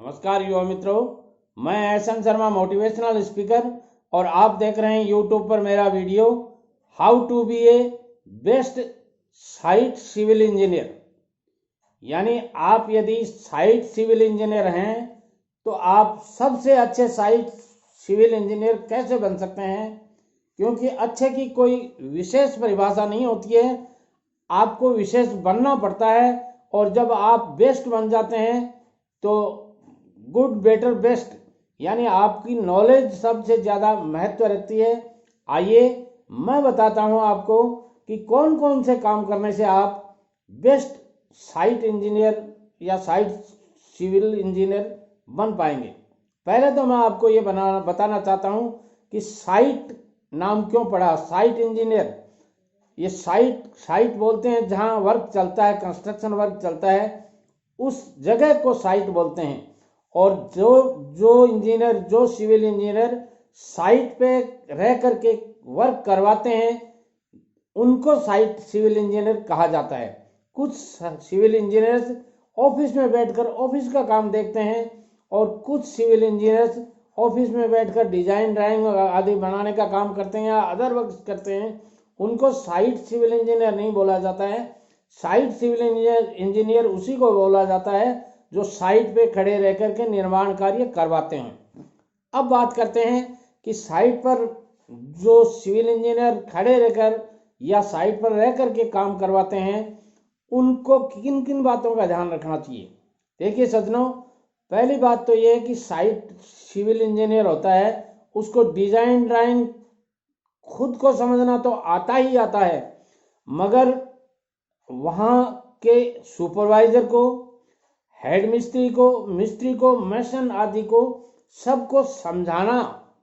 नमस्कार युवा मित्रों, मैं एहसन शर्मा मोटिवेशनल स्पीकर और आप देख रहे हैं यूट्यूब पर मेरा video how to be a best site civil engineer. यानी आप यदि साइट सिविल इंजीनियर हैं तो आप सबसे अच्छे साइट सिविल इंजीनियर कैसे बन सकते हैं, क्योंकि अच्छे की कोई विशेष परिभाषा नहीं होती है, आपको विशेष बनना पड़ता है। और जब आप बेस्ट बन जाते हैं तो गुड बेटर बेस्ट यानी आपकी नॉलेज सबसे ज़्यादा महत्व रखती है। आइए मैं बताता हूं आपको कि कौन कौन से काम करने से आप बेस्ट साइट इंजीनियर या साइट सिविल इंजीनियर बन पाएंगे। पहले तो मैं आपको ये बताना चाहता हूं कि साइट नाम क्यों पड़ा। साइट इंजीनियर, ये साइट बोलते हैं जहां वर्क चलता है, कंस्ट्रक्शन वर्क चलता है, उस जगह को साइट बोलते हैं। और जो इंजीनियर, जो सिविल इंजीनियर साइट पे रह करके वर्क करवाते हैं उनको साइट सिविल इंजीनियर कहा जाता है। कुछ सिविल इंजीनियर्स ऑफिस में बैठकर ऑफिस का काम देखते हैं और कुछ सिविल इंजीनियर्स ऑफिस में बैठकर डिजाइन ड्राइंग आदि बनाने का काम करते हैं या अदर वर्क करते हैं, उनको साइट सिविल इंजीनियर नहीं बोला जाता है। साइट सिविल इंजीनियर उसी को बोला जाता है जो साइट पे खड़े रह करके निर्माण कार्य करवाते हैं। अब बात करते हैं कि साइट पर जो सिविल इंजीनियर खड़े रहकर या साइट पर रह करके काम करवाते हैं उनको किन किन बातों का ध्यान रखना चाहिए। देखिए सज्जनों, पहली बात तो ये है कि साइट सिविल इंजीनियर होता है उसको डिजाइन ड्राइंग खुद को समझना तो आता ही आता है, मगर वहाँ के सुपरवाइजर को, हेड मिस्त्री को, मैसन आदि को सबको समझाना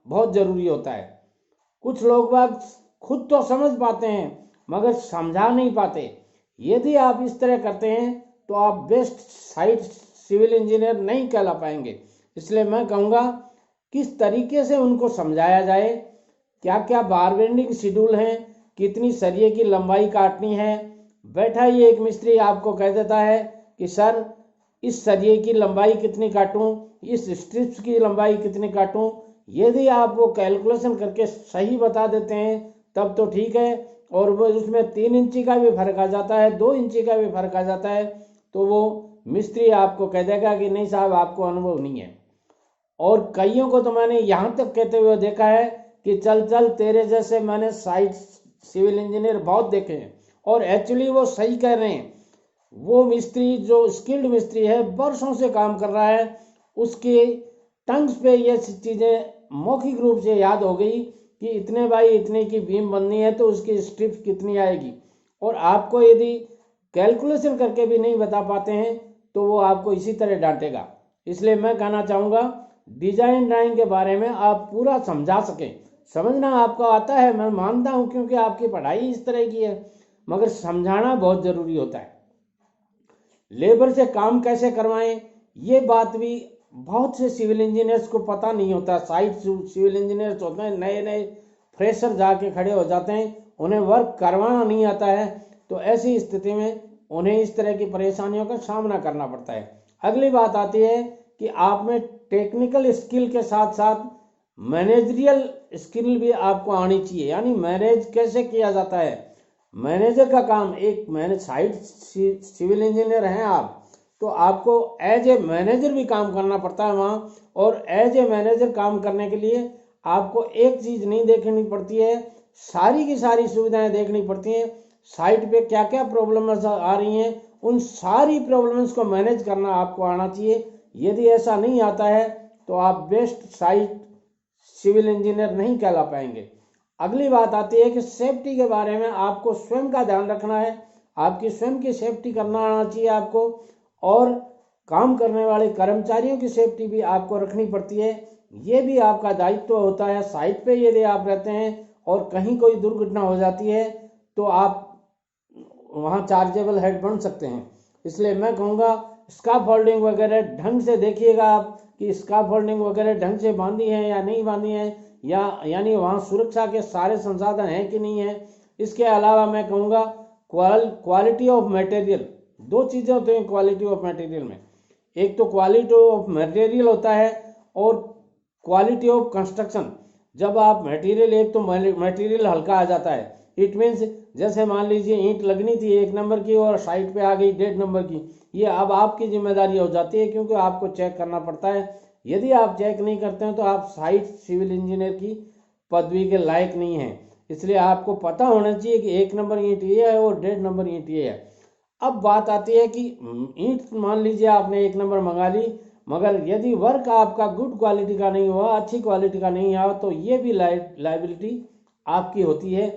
बहुत जरूरी होता है। कुछ लोग बात खुद तो समझ पाते हैं मगर समझा नहीं पाते। यदि आप इस तरह करते हैं तो आप बेस्ट साइट सिविल इंजीनियर नहीं कहला पाएंगे। इसलिए मैं कहूँगा किस तरीके से उनको समझाया जाए, क्या क्या बार बेंडिंग शेड्यूल हैं, कितनी सरिये की लंबाई काटनी है। बैठा ही एक मिस्त्री आपको कह देता है कि सर इस सरिये की लंबाई कितनी काटूं, इस स्ट्रिप्स की लंबाई कितनी काटूं। यदि आप वो कैलकुलेशन करके सही बता देते हैं तब तो ठीक है, और वो उसमें 3 इंची का भी फर्क आ जाता है, 2 इंची का भी फर्क आ जाता है, तो वो मिस्त्री आपको कह देगा कि नहीं साहब आपको अनुभव नहीं है। और कईयों को तो मैंने यहाँ तक कहते हुए देखा है कि चल चल तेरे जैसे मैंने साइट सिविल इंजीनियर बहुत देखे हैं, और एक्चुअली वो सही कह रहे हैं। वो मिस्त्री जो स्किल्ड मिस्त्री है, वर्षों से काम कर रहा है, उसके टंग्स पे ये चीज़ें मौखिक रूप से याद हो गई कि इतने बाई इतने की बीम बननी है तो उसकी स्ट्रिप कितनी आएगी। और आपको यदि कैलकुलेशन करके भी नहीं बता पाते हैं तो वो आपको इसी तरह डांटेगा। इसलिए मैं कहना चाहूँगा डिजाइन ड्राइंग के बारे में आप पूरा समझा सकें। समझना आपको आता है, मैं मानता हूँ, क्योंकि आपकी पढ़ाई इस तरह की है, मगर समझाना बहुत ज़रूरी होता है। लेबर से काम कैसे करवाएं, ये बात भी बहुत से सिविल इंजीनियर्स को पता नहीं होता। साइट सिविल इंजीनियर्स होते हैं नए नए फ्रेशर, जाके खड़े हो जाते हैं, उन्हें वर्क करवाना नहीं आता है, तो ऐसी स्थिति में उन्हें इस तरह की परेशानियों का सामना करना पड़ता है। अगली बात आती है कि आप में टेक्निकल स्किल के साथ साथ मैनेजरियल स्किल भी आपको आनी चाहिए। यानी मैनेज कैसे किया जाता है, मैनेजर का काम, एक साइट सिविल इंजीनियर हैं आप, तो आपको एज ए मैनेजर भी काम करना पड़ता है वहाँ। और एज ए मैनेजर काम करने के लिए आपको एक चीज़ नहीं देखनी पड़ती है, सारी की सारी सुविधाएं देखनी पड़ती हैं। साइट पे क्या क्या प्रॉब्लम्स आ रही हैं, उन सारी प्रॉब्लम्स को मैनेज करना आपको आना चाहिए। यदि ऐसा नहीं आता है तो आप बेस्ट साइट सिविल इंजीनियर नहीं कहला पाएंगे। अगली बात आती है कि सेफ्टी के बारे में आपको स्वयं का ध्यान रखना है, आपकी स्वयं की सेफ्टी करना आना चाहिए आपको, और काम करने वाले कर्मचारियों की सेफ्टी भी आपको रखनी पड़ती है। ये भी आपका दायित्व होता है। साइट पे यदि आप रहते हैं और कहीं कोई दुर्घटना हो जाती है तो आप वहाँ चार्जेबल हेड बन सकते हैं। इसलिए मैं कहूँगा स्काफोल्डिंग वगैरह ढंग से देखिएगा आप कि स्काफोल्डिंग वगैरह ढंग से बांधी है या नहीं बांधी है, यानी वहाँ सुरक्षा के सारे संसाधन हैं कि नहीं है। इसके अलावा मैं कहूँगा क्वालिटी ऑफ मटेरियल, 2 चीज़ें होती हैं क्वालिटी ऑफ मटेरियल में। एक तो क्वालिटी ऑफ मटेरियल होता है और क्वालिटी ऑफ कंस्ट्रक्शन। जब आप मटेरियल, एक तो मटेरियल हल्का आ जाता है, इट मीन्स जैसे मान लीजिए ईंट लगनी थी 1 नंबर की और साइड पे आ गई 1.5 नंबर की, ये अब आपकी जिम्मेदारी हो जाती है, क्योंकि आपको चेक करना पड़ता है। यदि आप चेक नहीं करते हैं तो आप साइट सिविल इंजीनियर की पदवी के लायक नहीं हैं। इसलिए आपको पता होना चाहिए कि 1 नंबर ईंट ये है और 1.5 नंबर ईंट ये है। अब बात आती है कि ईंट मान लीजिए आपने 1 नंबर मंगा ली, मगर यदि वर्क आपका गुड क्वालिटी का नहीं हुआ, अच्छी क्वालिटी का नहीं आया, तो ये भी लाइबिलिटी आपकी होती है।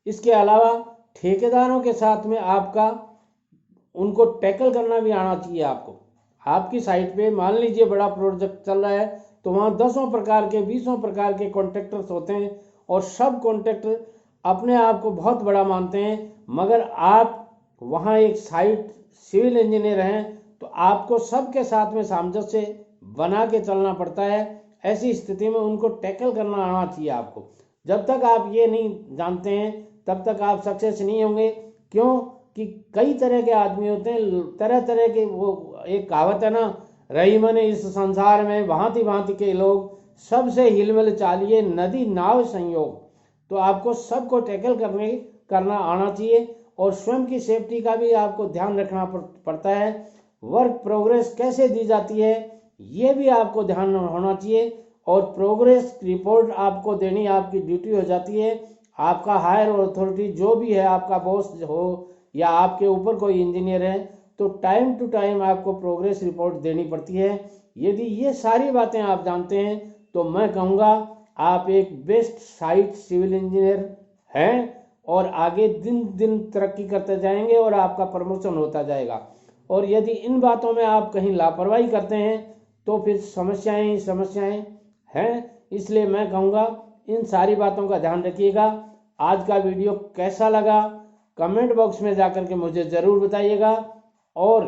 इसके अलावा ठेकेदारों के साथ में आपका उनको टैकल करना भी आना चाहिए आपको। आपकी साइट पे मान लीजिए बड़ा प्रोजेक्ट चल रहा है, तो वहाँ 10 प्रकार के 20 प्रकार के कॉन्ट्रैक्टर्स होते हैं और सब कॉन्ट्रैक्टर अपने आप को बहुत बड़ा मानते हैं, मगर आप वहाँ एक साइट सिविल इंजीनियर हैं तो आपको सबके साथ में सामंजस्य बना के चलना पड़ता है। ऐसी स्थिति में उनको टैकल करना आना चाहिए आपको। जब तक आप ये नहीं जानते हैं तब तक आप सक्सेस नहीं होंगे। क्यों कि कई तरह के आदमी होते हैं, तरह तरह के, वो एक कहावत है ना, रही मने इस संसार में भांति भांति के लोग, सबसे हिलमिल चालिए नदी नाव संयोग। तो आपको सबको टैकल करना आना चाहिए और स्वयं की सेफ्टी का भी आपको ध्यान रखना पड़ता है। वर्क प्रोग्रेस कैसे दी जाती है ये भी आपको ध्यान होना चाहिए और प्रोग्रेस रिपोर्ट आपको देनी आपकी ड्यूटी हो जाती है। आपका हायर अथॉरिटी जो भी है, आपका बॉस हो या आपके ऊपर कोई इंजीनियर है, तो टाइम टू टाइम आपको प्रोग्रेस रिपोर्ट देनी पड़ती है। यदि ये सारी बातें आप जानते हैं तो मैं कहूँगा आप एक बेस्ट साइट सिविल इंजीनियर हैं और आगे दिन दिन तरक्की करते जाएंगे और आपका प्रमोशन होता जाएगा। और यदि इन बातों में आप कहीं लापरवाही करते हैं तो फिर समस्याएं ही समस्याएं हैं। इसलिए मैं कहूँगा इन सारी बातों का ध्यान रखिएगा। आज का वीडियो कैसा लगा कमेंट बॉक्स में जाकर के मुझे ज़रूर बताइएगा और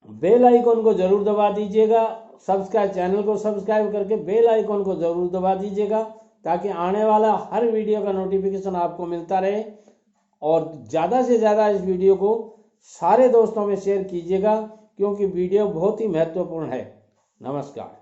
बेल आइकन को ज़रूर दबा दीजिएगा। चैनल को सब्सक्राइब करके बेल आइकन को ज़रूर दबा दीजिएगा ताकि आने वाला हर वीडियो का नोटिफिकेशन आपको मिलता रहे। और ज़्यादा से ज़्यादा इस वीडियो को सारे दोस्तों में शेयर कीजिएगा क्योंकि वीडियो बहुत ही महत्वपूर्ण है। नमस्कार।